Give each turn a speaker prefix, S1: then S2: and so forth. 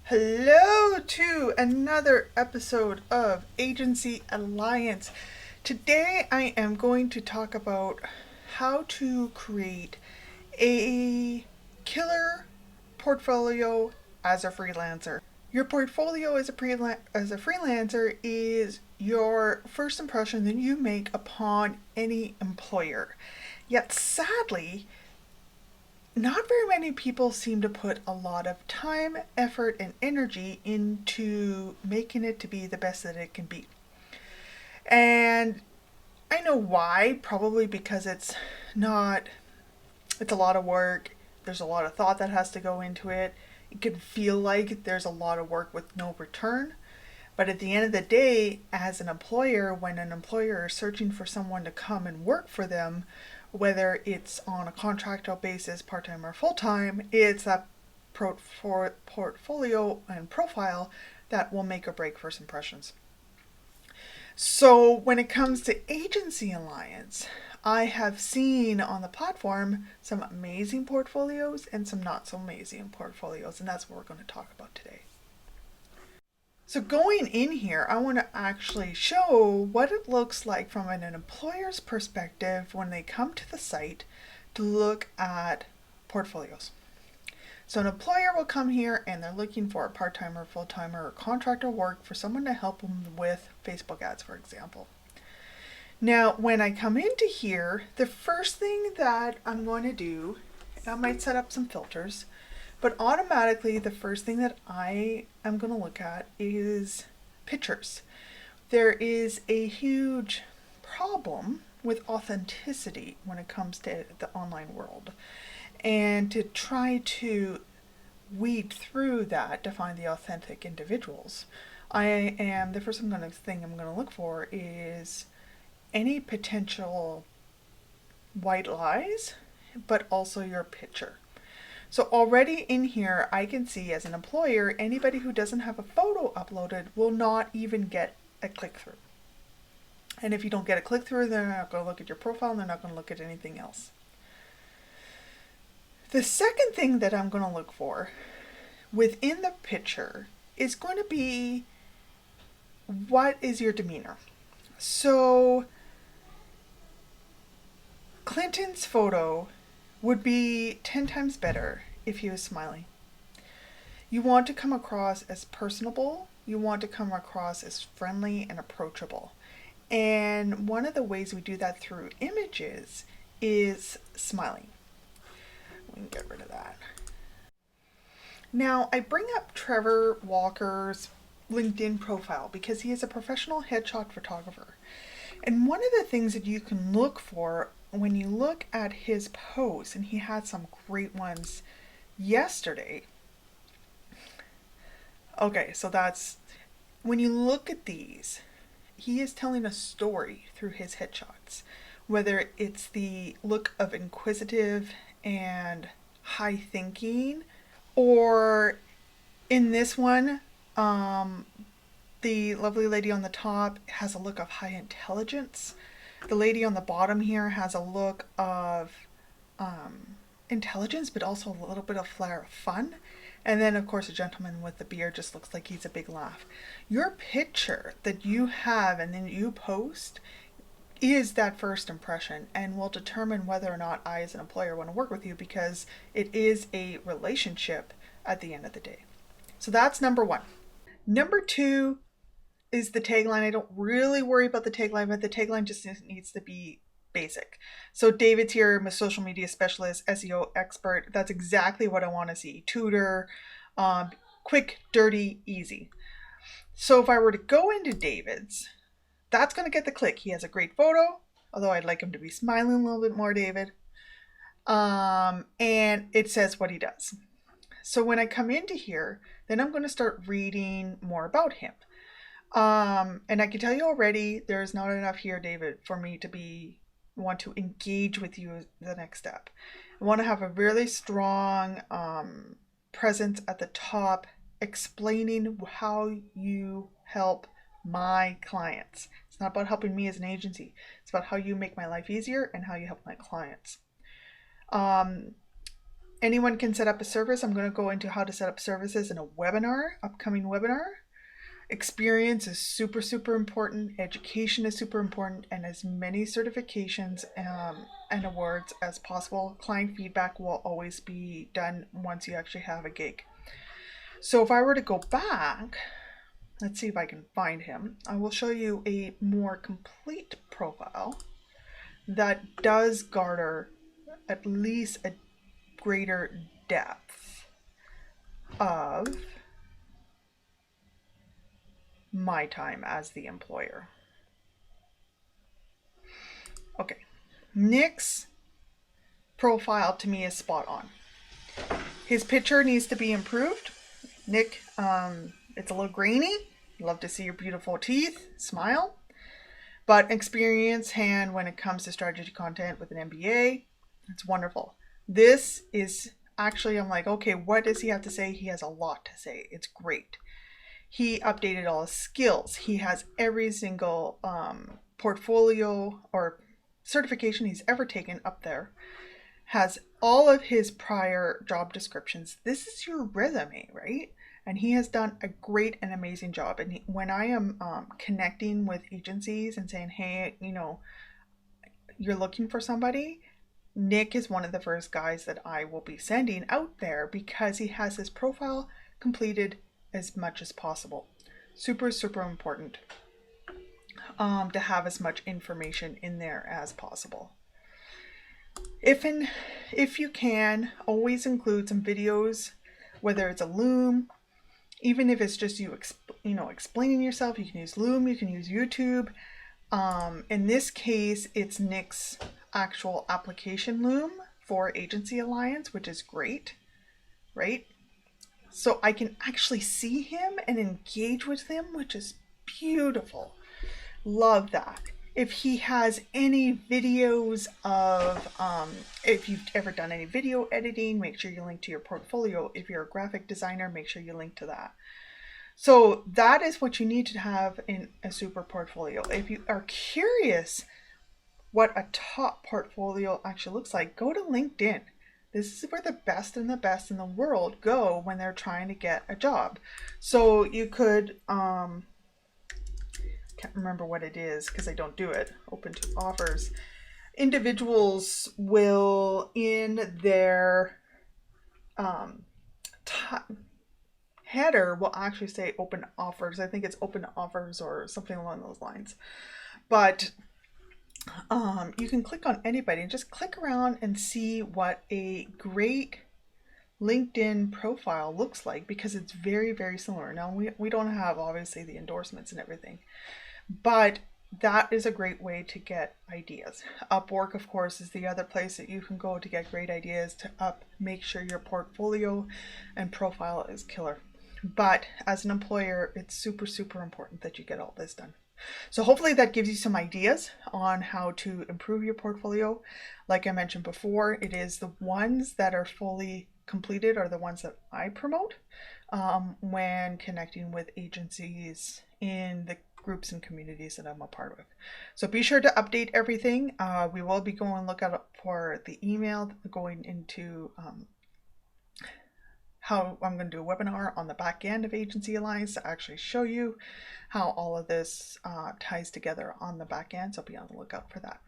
S1: Hello to another episode of Agency Alliance. Today I am going to talk about how to create a killer portfolio as a freelancer. Your portfolio as a freelancer is your first impression that you make upon any employer. Yet sadly, not very many people seem to put a lot of time, effort, and energy into making it to be the best that it can be. And I know why, probably because it's a lot of work. There's a lot of thought that has to go into it. It can feel like there's a lot of work with no return. But at the end of the day, as an employer, when an employer is searching for someone to come and work for them, whether it's on a contractual basis, part time or full time, it's that portfolio and profile that will make or break first impressions. So when it comes to Agency Alliance, I have seen on the platform some amazing portfolios and some not so amazing portfolios, and that's what we're going to talk about today. So going in here, I want to actually show what it looks like from an employer's perspective when they come to the site to look at portfolios. So an employer will come here and they're looking for a part-timer, full-timer, or contractor work for someone to help them with Facebook ads, for example. Now, when I come into here, the first thing that I'm going to do, I might set up some filters, but automatically the first thing that I am going to look at is pictures. There is a huge problem with authenticity when it comes to the online world. And to try to weed through that to find the authentic individuals, the first thing I'm going to look for is any potential white lies, but also your picture. So already in here, I can see as an employer, anybody who doesn't have a photo uploaded will not even get a click through. And if you don't get a click through, they're not going to look at your profile and they're not going to look at anything else. The second thing that I'm going to look for within the picture is going to be what is your demeanor. So Clinton's photo would be 10 times better if he was smiling. You want to come across as personable. You want to come across as friendly and approachable. And one of the ways we do that through images is smiling. We can get rid of that. Now, I bring up Trevor Walker's LinkedIn profile because he is a professional headshot photographer. And one of the things that you can look for when you look at his posts, and he had some great ones yesterday. Okay, so that's when you look at these, he is telling a story through his headshots, whether it's the look of inquisitive and high thinking, or in this one, the lovely lady on the top has a look of high intelligence. The lady on the bottom here has a look of intelligence, but also a little bit of flair of fun. And then, of course, a gentleman with the beard just looks like he's a big laugh. Your picture that you have and then you post is that first impression and will determine whether or not I, as an employer, want to work with you, because it is a relationship at the end of the day. So that's number one. Number two is the tagline. I don't really worry about the tagline, but the tagline just needs to be basic. So David's here, I'm a social media specialist, SEO expert. That's exactly what I want to see. Tutor, quick, dirty, easy. So if I were to go into David's, that's going to get the click. He has a great photo, although I'd like him to be smiling a little bit more, David. And it says what he does. So when I come into here, then I'm going to start reading more about him. And I can tell you already, there's not enough here, David, for me to want to engage with you the next step. I want to have a really strong presence at the top, explaining how you help my clients. It's not about helping me as an agency. It's about how you make my life easier and how you help my clients. Anyone can set up a service. I'm going to go into how to set up services in a webinar, upcoming webinar. Experience is super, super important. Education is super important, and as many certifications and awards as possible. Client feedback will always be done once you actually have a gig. So if I were to go back, let's see if I can find him. I will show you a more complete profile that does garner at least a greater depth of my time as the employer. Okay, Nick's profile to me is spot on. His picture needs to be improved. Nick, it's a little grainy. Love to see your beautiful teeth, smile. But experience hand when it comes to strategy content with an MBA, it's wonderful. This is actually, I'm like, okay, what does he have to say? He has a lot to say. It's great. He updated all his skills. He has every single portfolio or certification he's ever taken up there. Has all of his prior job descriptions. This is your resume, right? And he has done a great and amazing job. And when I am connecting with agencies and saying, hey, you know, you're looking for somebody, Nick is one of the first guys that I will be sending out there because he has his profile completed as much as possible. Super, super important to have as much information in there as possible. If you can, always include some videos, whether it's a Loom, even if it's just you explaining yourself. You can use Loom, you can use YouTube. In this case, it's Nick's actual application Loom for Agency Alliance, which is great, right? So I can actually see him and engage with him, which is beautiful. Love that. If he has any videos of, if you've ever done any video editing, make sure you link to your portfolio. If you're a graphic designer, make sure you link to that. So that is what you need to have in a super portfolio. If you are curious what a top portfolio actually looks like, go to LinkedIn. This is where the best in the world go when they're trying to get a job. So you could, can't remember what it is because I don't do it, open to offers. Individuals will in their header will actually say open offers. I think it's open offers or something along those lines. But you can click on anybody and just click around and see what a great LinkedIn profile looks like, because it's very, very similar. Now we don't have obviously the endorsements and everything, but that is a great way to get ideas. Upwork, of course, is the other place that you can go to get great ideas to make sure your portfolio and profile is killer. But as an employer, it's super, super important that you get all this done. So hopefully that gives you some ideas on how to improve your portfolio. Like I mentioned before, it is the ones that are fully completed are the ones that I promote when connecting with agencies in the groups and communities that I'm a part of. So be sure to update everything. We will be going to look out for the email going into how I'm going to do a webinar on the back end of Agency Alliance to actually show you how all of this ties together on the back end. So be on the lookout for that.